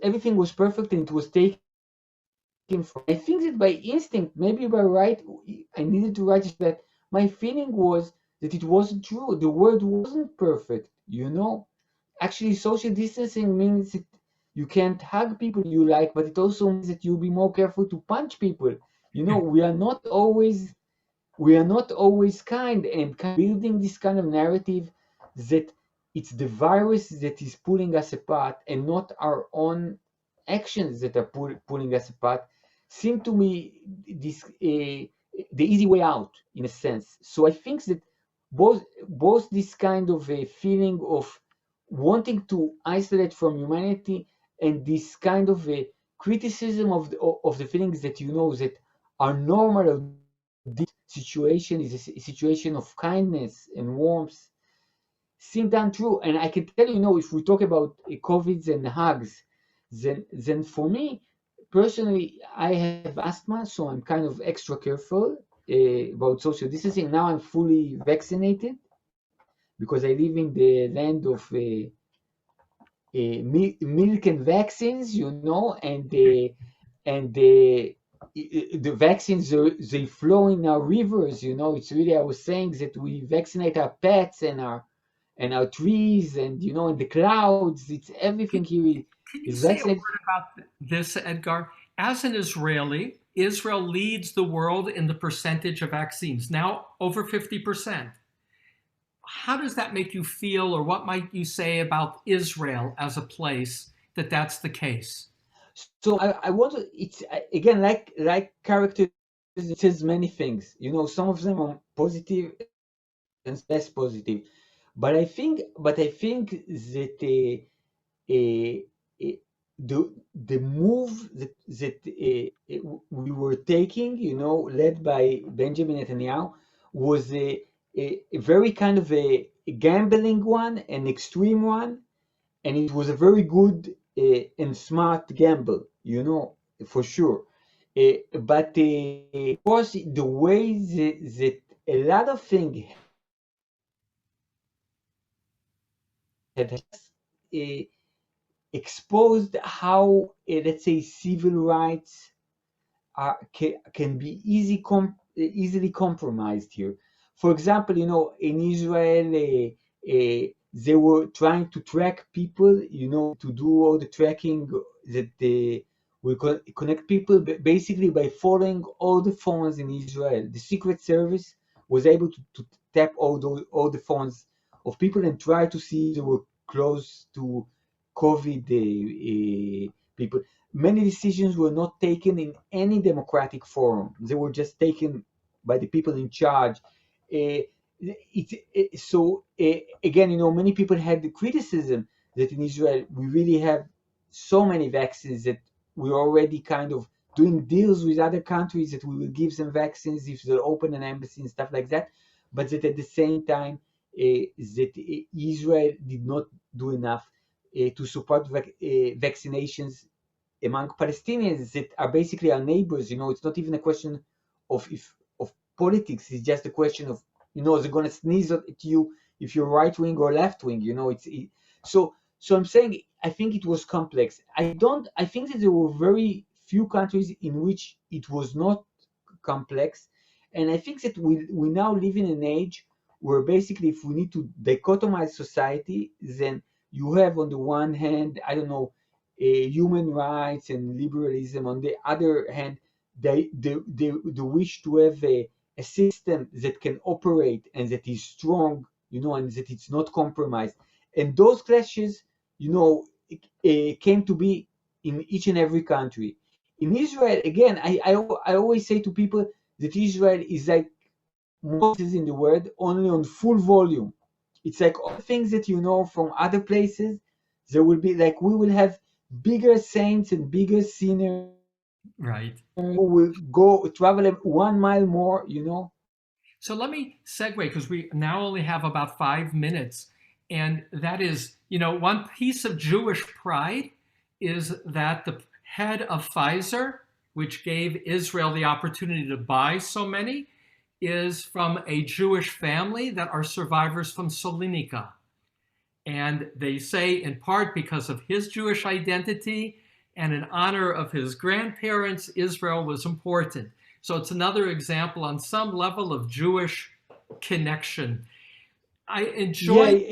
everything was perfect and it was taken from. I think that by instinct, maybe by right, I needed to write that my feeling was that it wasn't true. The world wasn't perfect, you know. Actually, social distancing means that you can't hug people you like, but it also means that you'll be more careful to punch people. You know, we are not always kind, and kind of building this kind of narrative that it's the virus that is pulling us apart and not our own actions that are pulling us apart seem to me this the easy way out in a sense. So I think that both this kind of a feeling of wanting to isolate from humanity and this kind of a criticism of the feelings that you know that are normal. This situation is a situation of kindness and warmth seem untrue. And I can tell you, you know, if we talk about COVIDs and hugs, then for me personally, I have asthma, so I'm kind of extra careful about social distancing. Now I'm fully vaccinated because I live in the land of milk and vaccines, you know, and the vaccines they flow in our rivers, you know. It's really, I was saying that we vaccinate our pets and our trees and, you know, and the clouds. It's everything here Can you is say a vaccinated. word about this, Edgar? As an Israeli, Israel leads the world in the percentage of vaccines, now over 50%. How does that make you feel, or what might you say about Israel as a place that that's the case? So I want to, it's again, like characters, it says many things, you know. Some of them are positive and less positive, but I think that uh, the move that we were taking, you know, led by Benjamin Netanyahu, was a very kind of a gambling one, an extreme one, and it was a very good and smart gamble, you know, for sure. But of course, the way that a lot of things had uh, exposed how, let's say, civil rights can be easily compromised here. For example, you know, in Israel, they were trying to track people, you know, to do all the tracking that they will connect people basically by following all the phones in Israel. The Secret Service was able to tap all the phones of people and try to see if they were close to COVID people. Many decisions were not taken in any democratic forum. They were just taken by the people in charge. Again, you know, many people had the criticism that in Israel we really have so many vaccines that we're already kind of doing deals with other countries that we will give them vaccines if they'll open an embassy and stuff like that. But that at the same time, that Israel did not do enough to support vaccinations among Palestinians that are basically our neighbors. You know, it's not even a question of politics. It's just a question of, you know, they're gonna sneeze at you if you're right wing or left wing. You know, so I'm saying I think it was complex. I think that there were very few countries in which it was not complex, and I think that we now live in an age where basically if we need to dichotomize society, then you have on the one hand, I don't know, human rights and liberalism. On the other hand, the wish to have a system that can operate and that is strong, you know, and that it's not compromised. And those clashes, you know, came to be in each and every country. In Israel, again, I always say to people that Israel is like most in the world only on full volume. It's like all things that you know from other places. There will be like we will have bigger saints and bigger sinners Right. who will go travel 1 mile more. You know. So let me segue because we now only have about 5 minutes. And that is, one piece of Jewish pride is that the head of Pfizer, which gave Israel the opportunity to buy so many, is from a Jewish family that are survivors from Salonika. And they say in part because of his Jewish identity and in honor of his grandparents, Israel was important. So it's another example on some level of Jewish connection. I enjoy.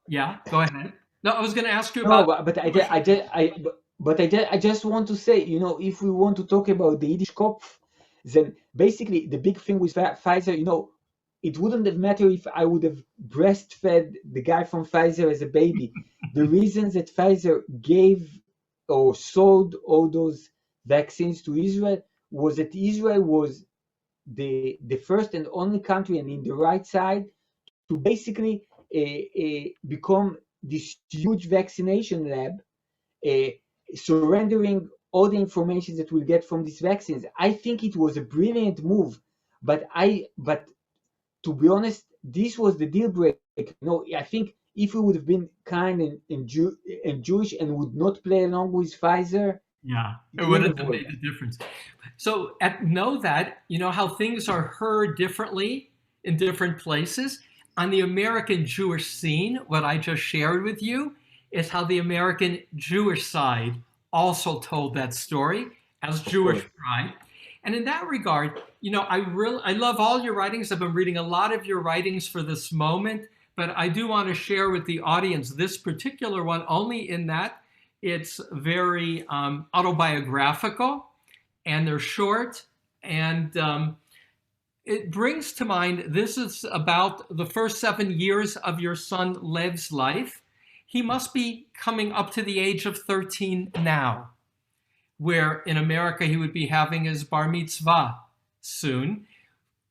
Yeah, go ahead. No, I was going to ask you about. No, but I just want to say, if we want to talk about the Yiddish Kopf, then basically the big thing with Pfizer, it wouldn't have mattered if I would have breastfed the guy from Pfizer as a baby. The reason that Pfizer gave or sold all those vaccines to Israel was that Israel was the first and only country and in the right side to basically become this huge vaccination lab, surrendering all the information that we'll get from these vaccines. I think it was a brilliant move, but to be honest, this was the deal breaker. I think if we would have been kind and Jewish and would not play along with Pfizer, yeah, it wouldn't have made a difference. So know that, how things are heard differently in different places. On the American Jewish scene, what I just shared with you is how the American Jewish side also told that story as Jewish pride. And in that regard, I love all your writings. I've been reading a lot of your writings for this moment, but I do want to share with the audience this particular one only in that it's very autobiographical and they're short and it brings to mind, this is about the first 7 years of your son Lev's life. He must be coming up to the age of 13 now, where in America he would be having his bar mitzvah soon.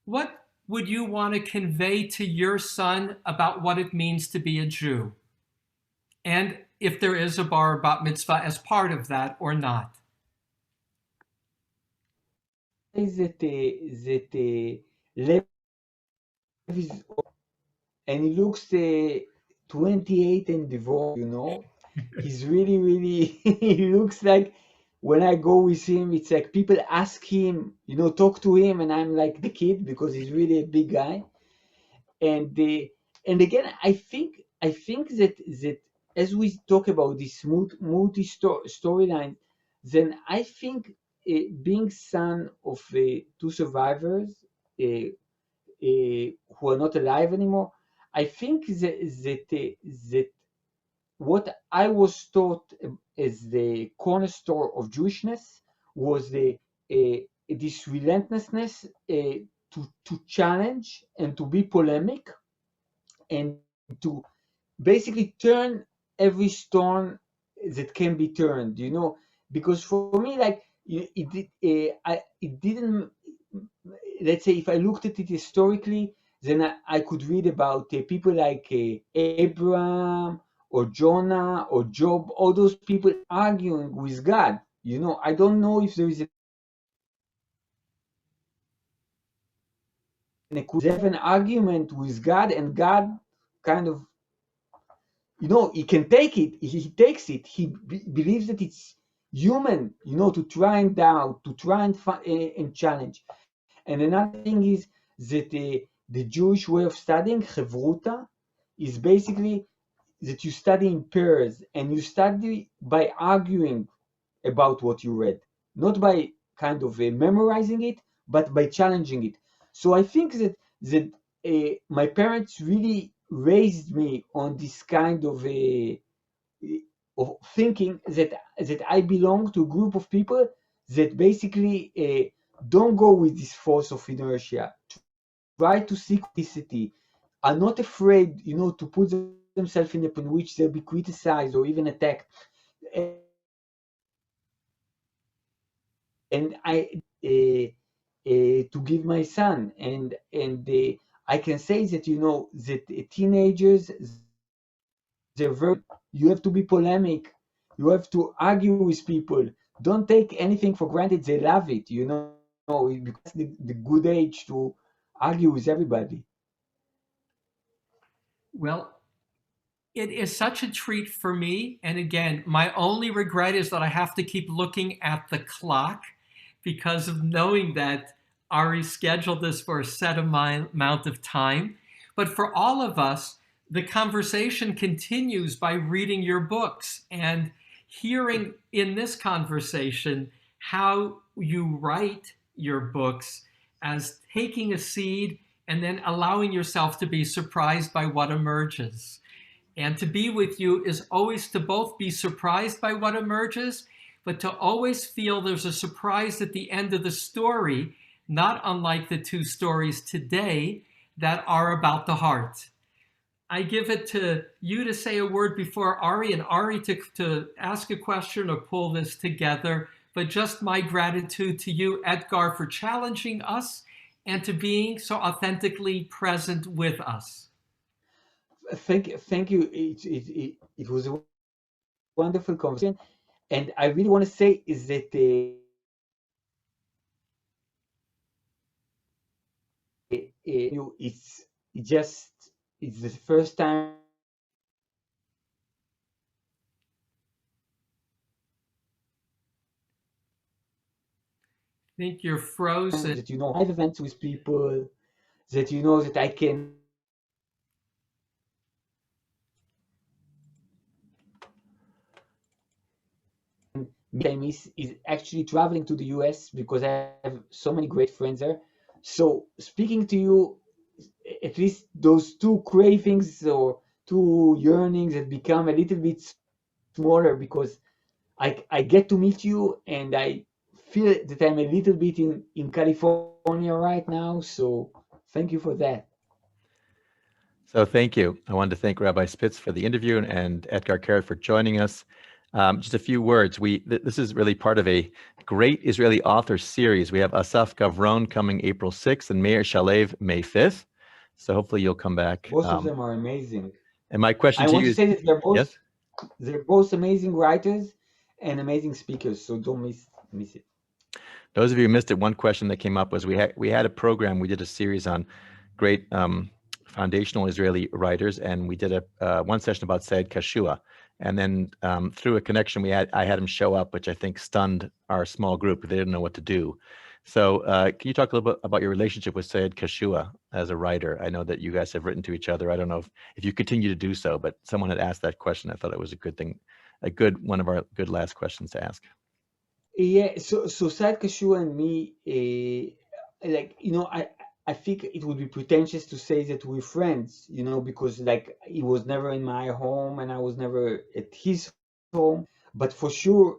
What would you want to convey to your son about what it means to be a Jew? And if there is a bar bat mitzvah as part of that or not? Lev is and he looks 28 and divorced, He's really, really, he looks like when I go with him, it's like people ask him, talk to him, and I'm like the kid because he's really a big guy. And again, I think that as we talk about this multi storyline, then I think being son of two survivors who are not alive anymore, I think that what I was taught as the cornerstone of Jewishness was this relentlessness to challenge and to be polemic and to basically turn every stone that can be turned, because for me, like it didn't. Let's say if I looked at it historically, then I could read about people like Abraham or Jonah or Job, all those people arguing with God. I don't know if there is an argument with God, and God kind of, he can take it. He takes it. He believes that it's human, to try and doubt, to try and challenge. And another thing is that the Jewish way of studying, Chevruta, is basically that you study in pairs and you study by arguing about what you read, not by kind of memorizing it, but by challenging it. So I think that my parents really raised me on this kind of thinking that I belong to a group of people that basically don't go with this force of inertia, try to seek authenticity, are not afraid, to put themselves in a point in which they'll be criticized or even attacked. And to give my son. And I can say that, you know, that teenagers, they're very, you have to be polemic, you have to argue with people. Don't take anything for granted. They love it, you know, because the good age to argue with everybody. Well, it is such a treat for me. And again, my only regret is that I have to keep looking at the clock because of knowing that Ari scheduled this for a set amount of time. But for all of us, the conversation continues by reading your books and hearing in this conversation how you write your books as taking a seed and then allowing yourself to be surprised by what emerges. And to be with you is always to both be surprised by what emerges, but to always feel there's a surprise at the end of the story, not unlike the two stories today that are about the heart. I give it to you to say a word before Ari, and Ari to ask a question or pull this together. But just my gratitude to you, Etgar, for challenging us and to being so authentically present with us. Thank you. It was a wonderful conversation, and I really want to say is that it's the first time I think you're frozen. that, you know, I have events with people, that, you know, that I can is actually traveling to the US because I have so many great friends there. So speaking to you, at least those two cravings or two yearnings that become a little bit smaller because I get to meet you, and I feel that I'm a little bit in California right now. So thank you for that. So thank you. I wanted to thank Rabbi Spitz for the interview and Etgar Keret for joining us. Just a few words. This is really part of a great Israeli author series. We have Asaf Gavron coming April 6th and Meir Shalev May 5th. So hopefully you'll come back. Both of them are amazing. And my question I to want you to is, say that yes? they're both amazing writers and amazing speakers. So don't miss it. Those of you who missed it, one question that came up was we had a program, we did a series on great foundational Israeli writers, and we did a one session about Said Kashua. And then through a connection I had him show up, which I think stunned our small group. They didn't know what to do. So can you talk a little bit about your relationship with Said Kashua as a writer? I know that you guys have written to each other. I don't know if you continue to do so, but someone had asked that question. I thought it was a good thing, one of our good last questions to ask. Yeah, so Said Kashua and me, like, you know, I think it would be pretentious to say that we're friends, you know, because like he was never in my home and I was never at his home. But for sure,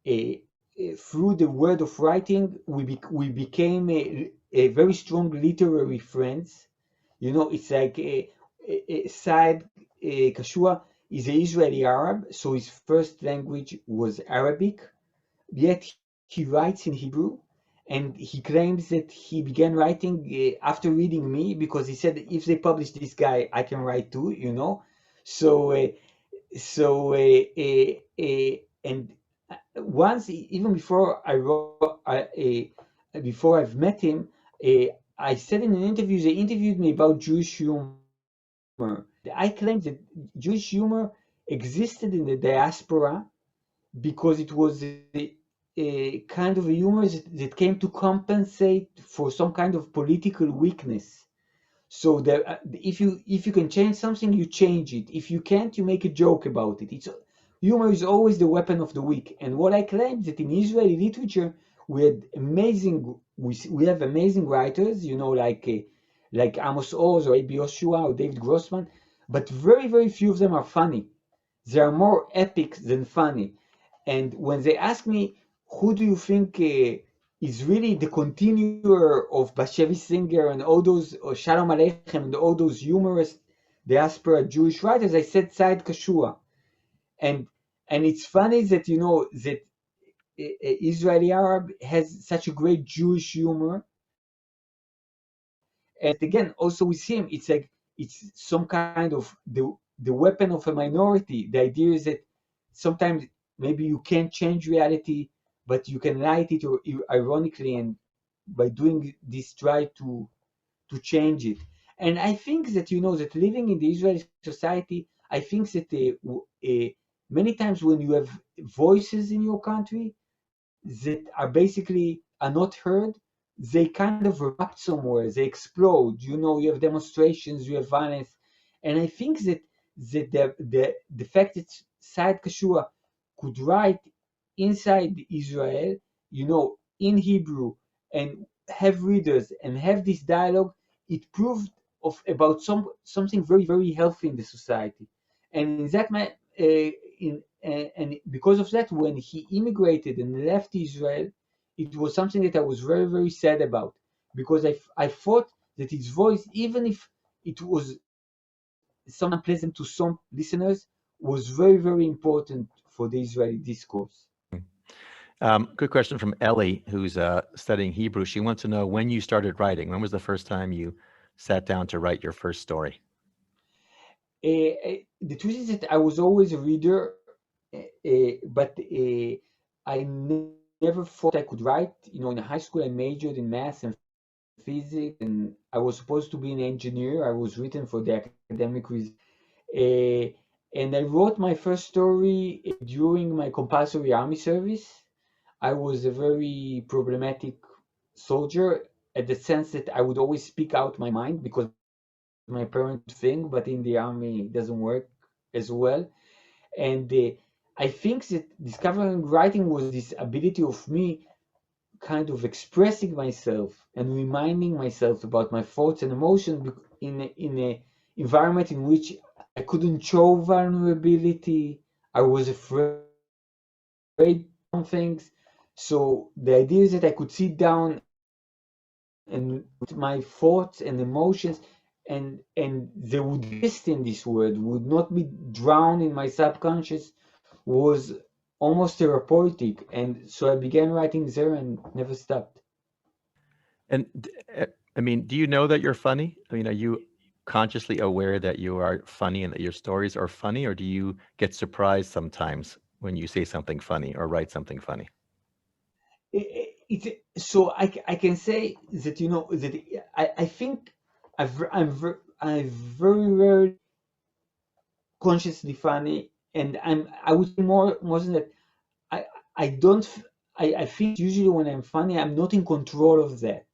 through the word of writing, we became a very strong literary friends. You know, it's like Said Kashua is an Israeli Arab, so his first language was Arabic. Yet he writes in Hebrew, and he claims that he began writing after reading me because he said if they publish this guy, I can write too, you know. So, and once, even before I wrote, before I've met him, I said in an interview, they interviewed me about Jewish humor. I claimed that Jewish humor existed in the diaspora because it was a kind of a humor that came to compensate for some kind of political weakness. So that if you can change something, you change it. If you can't, you make a joke about it. Humor is always the weapon of the weak. And what I claim that in Israeli literature we have amazing writers, you know, like Amos Oz or A.B. Yoshua or David Grossman, but very very few of them are funny. They are more epic than funny. And when they ask me, who do you think is really the continuer of Bashevis Singer and all those, or Shalom Aleichem and all those humorous diaspora Jewish writers, I said Said Kashua. And it's funny that, you know, that Israeli Arab has such a great Jewish humor. And again, also with him, it's like it's some kind of the weapon of a minority. The idea is that sometimes maybe you can't change reality, but you can light it or ironically, and by doing this, try to change it. And I think that that living in the Israeli society, I think that many times when you have voices in your country that are basically are not heard, they kind of erupt somewhere, they explode. You have demonstrations, you have violence, and I think that the fact that Saad Kashua could write inside Israel, in Hebrew, and have readers and have this dialogue, it proved about something very very healthy in the society, and in that and because of that, when he immigrated and left Israel, it was something that I was very very sad about, because I thought that his voice, even if it was somewhat unpleasant to some listeners, was very very important for the Israeli discourse. Good question from Elie, who's studying Hebrew. She wants to know when you started writing. When was the first time you sat down to write your first story? The truth is that I was always a reader, but I never thought I could write. In high school, I majored in math and physics, and I was supposed to be an engineer. I was written for the academic reason. And I wrote my first story during my compulsory army service. I was a very problematic soldier, at the sense that I would always speak out my mind because my parents think, but in the army it doesn't work as well. And I think that discovering writing was this ability of me kind of expressing myself and reminding myself about my thoughts and emotions in a environment in which I couldn't show vulnerability. I was afraid of things. So the idea is that I could sit down and with my thoughts and emotions, and they would exist in this world, would not be drowned in my subconscious, was almost therapeutic. And so I began writing there and never stopped. And I mean, do you know that you're funny? I mean, are you consciously aware that you are funny and that your stories are funny, or do you get surprised sometimes when you say something funny or write something funny? So I can say that that I think I'm very very consciously funny, and I would say more than that. I I don't I think usually when I'm funny, I'm not in control of that.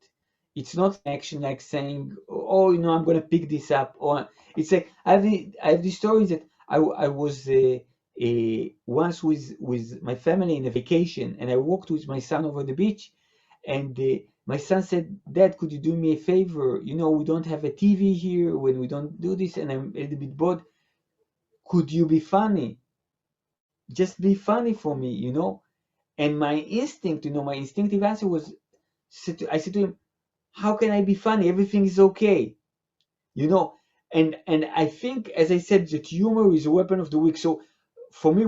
It's not an action like saying, oh, I'm gonna pick this up, or it's like I have these stories that I was once with my family in a vacation, and I walked with my son over the beach, and my son said, "Dad, could you do me a favor? We don't have a TV here when we don't do this, and I'm a little bit bored. Could you be funny? Just be funny for me." And my instinct, my instinctive answer was, I said to him, "How can I be funny? Everything is okay." you know and I think, as I said, that humor is a weapon of the weak. So for me,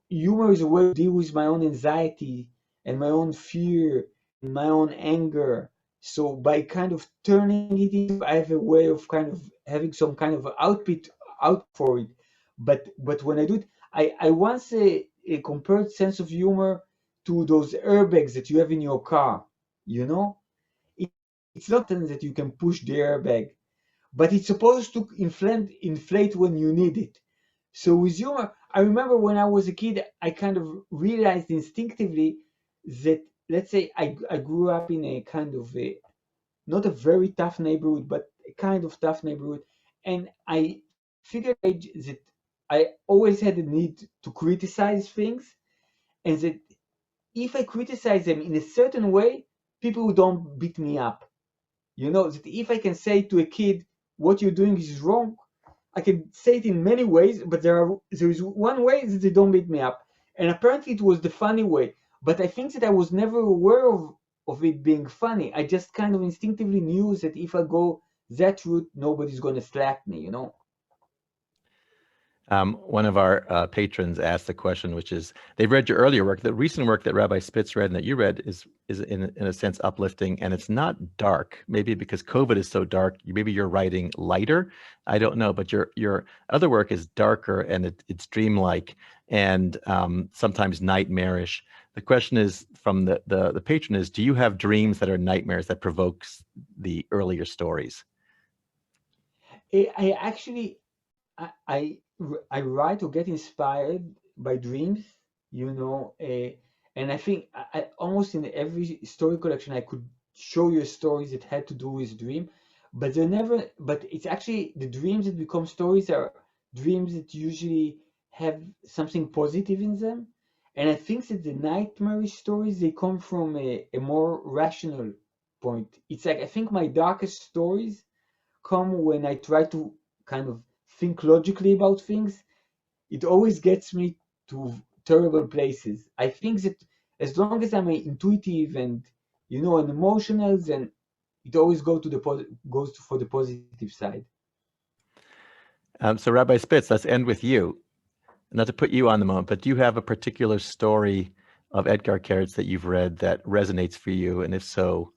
humor is a way to deal with my own anxiety and my own fear and my own anger. So by kind of turning it into, I have a way of kind of having some kind of out for it. But when I do it, I once compared sense of humor to those airbags that you have in your car. you know it, it's not that you can push the airbag, but it's supposed to inflate when you need it. So with humor, I remember when I was a kid, I kind of realized instinctively that, let's say, I grew up in a kind of not a very tough neighborhood, but a kind of tough neighborhood, and I figured that I always had a need to criticize things, and that if I criticize them in a certain way, people don't beat me up. That if I can say to a kid, what you're doing is wrong, I can say it in many ways, but there is one way that they don't beat me up. And apparently it was the funny way. But I think that I was never aware of it being funny. I just kind of instinctively knew that if I go that route, nobody's going to slap me. One of our patrons asked the question, which is, they've read your earlier work. The recent work that Rabbi Spitz read and that you read is in a sense uplifting, and it's not dark. Maybe because COVID is so dark, maybe you're writing lighter. I don't know, but your other work is darker and it's dreamlike and sometimes nightmarish. The question is from the patron is, do you have dreams that are nightmares that provokes the earlier stories? I actually, I write or get inspired by dreams, you know, and I think I almost in every story collection I could show you stories that had to do with dream, but they're never. But it's actually the dreams that become stories are dreams that usually have something positive in them, and I think that the nightmare stories they come from a more rational point. It's like I think my darkest stories come when I try to kind of think logically about things. It always gets me to terrible places. I think that as long as I'm intuitive and and emotional, then it always goes for the positive side. So Rabbi Spitz, let's end with you. Not to put you on the moment, but do you have a particular story of Etgar Keret's that you've read that resonates for you? And if so,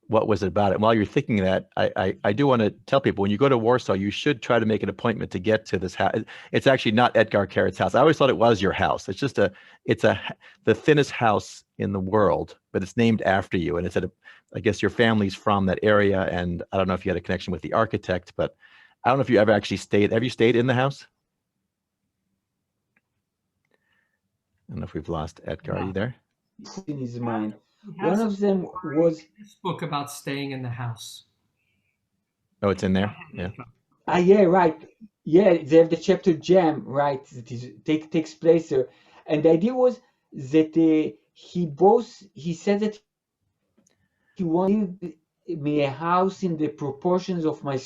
what was it about it? And while you're thinking that, I do want to tell people, when you go to Warsaw, you should try to make an appointment to get to this house. It's actually not Etgar Keret's house. I always thought it was your house. It's just the thinnest house in the world, but it's named after you. And it's I guess your family's from that area. And I don't know if you had a connection with the architect, but I don't know if you ever actually stayed. Have you stayed in the house? I don't know if we've lost Etgar. Are you there? In his mind. One of them was this book about staying in the house. Oh, it's in there. Yeah. Yeah, right. Yeah, they have the chapter Jam, right? That takes place there, and the idea was that he said that he wanted me a house in the proportions of my.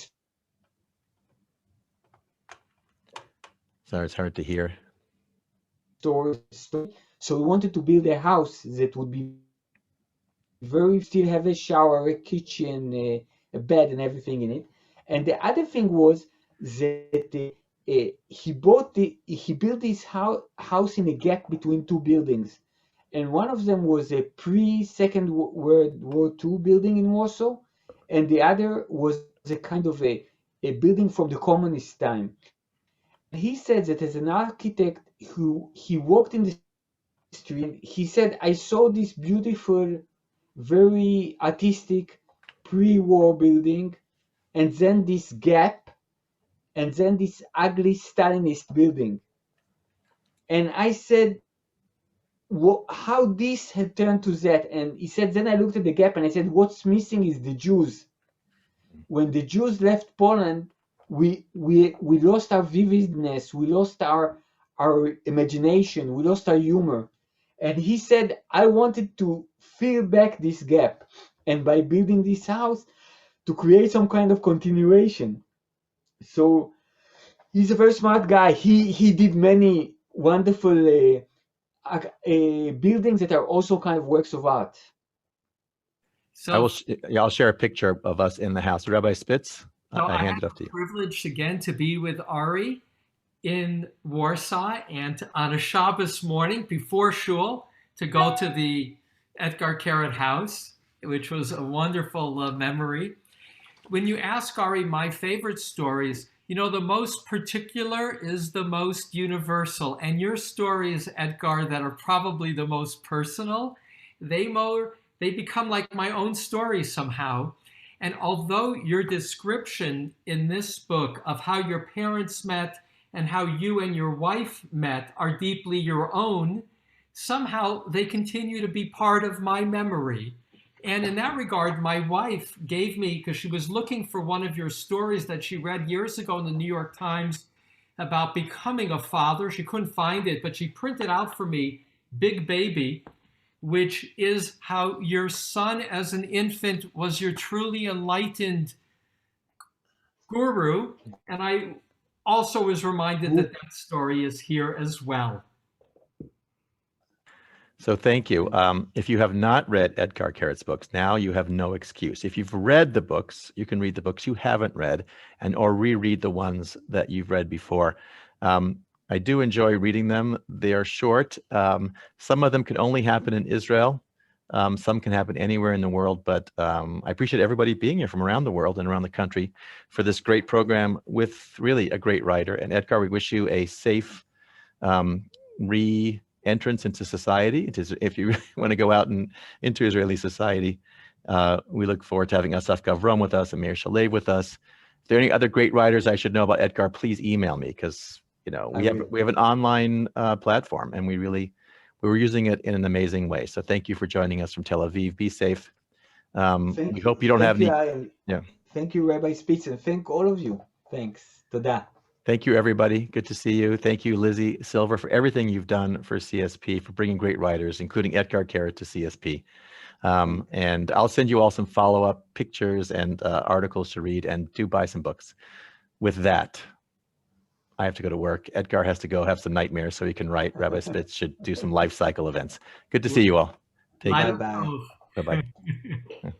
Sorry, it's hard to hear. Story. So he wanted to build a house that would be still have a shower, a kitchen, a bed, and everything in it. And the other thing was that he built this house in a gap between two buildings, and one of them was a pre-Second World War II building in Warsaw, and the other was a kind of a building from the communist time. He said that as an architect, he walked in the street. He said, "I saw this beautiful, very artistic pre-war building, and then this gap, and then this ugly Stalinist building." And I said, how this had turned to that? And he said, then I looked at the gap and I said, what's missing is the Jews. When the Jews left Poland, we lost our vividness, we lost our imagination, we lost our humor. And he said, I wanted to fill back this gap, and by building this house, to create some kind of continuation. So he's a very smart guy. He did many wonderful buildings that are also kind of works of art. So I'll share a picture of us in the house. Rabbi Spitz, so I hand it off to you. Privileged again to be with Ari in Warsaw, and on a Shabbos morning before shul to go to the Etgar Keret house, which was a wonderful memory. When you ask Ari my favorite stories, the most particular is the most universal. And your stories, Etgar, that are probably the most personal, they become like my own stories somehow. And although your description in this book of how your parents met and how you and your wife met are deeply your own, somehow they continue to be part of my memory. And in that regard, my wife gave me, because she was looking for one of your stories that she read years ago in the New York Times about becoming a father. She couldn't find it, but she printed out for me Big Baby, which is how your son as an infant was your truly enlightened guru. And I also was reminded that story is here as well. So thank you. If you have not read Etgar Keret's books, now you have no excuse. If you've read the books, you can read the books you haven't read or reread the ones that you've read before. I do enjoy reading them. They are short. Some of them can only happen in Israel. Some can happen anywhere in the world, but I appreciate everybody being here from around the world and around the country for this great program with really a great writer. And Etgar, we wish you a safe re-entrance into society. If you really want to go out and into Israeli society, we look forward to having Asaf Gavron with us and Meir Shalev with us. If there are any other great writers I should know about Etgar, please email me, because we have an online platform, and we were using it in an amazing way. So thank you for joining us from Tel Aviv. Be safe. We hope you don't have any. Yeah. Thank you, Rabbi Spitz, and thank all of you. Thanks. Toda. Thank you, everybody. Good to see you. Thank you, Lizzie Silver, for everything you've done for CSP, for bringing great writers, including Etgar Keret, to CSP. And I'll send you all some follow-up pictures and articles to read, and do buy some books. With that, I have to go to work. Etgar has to go have some nightmares so he can write. Rabbi Spitz should do some life cycle events. Good to see you all. Take care. Bye-bye. Bye-bye.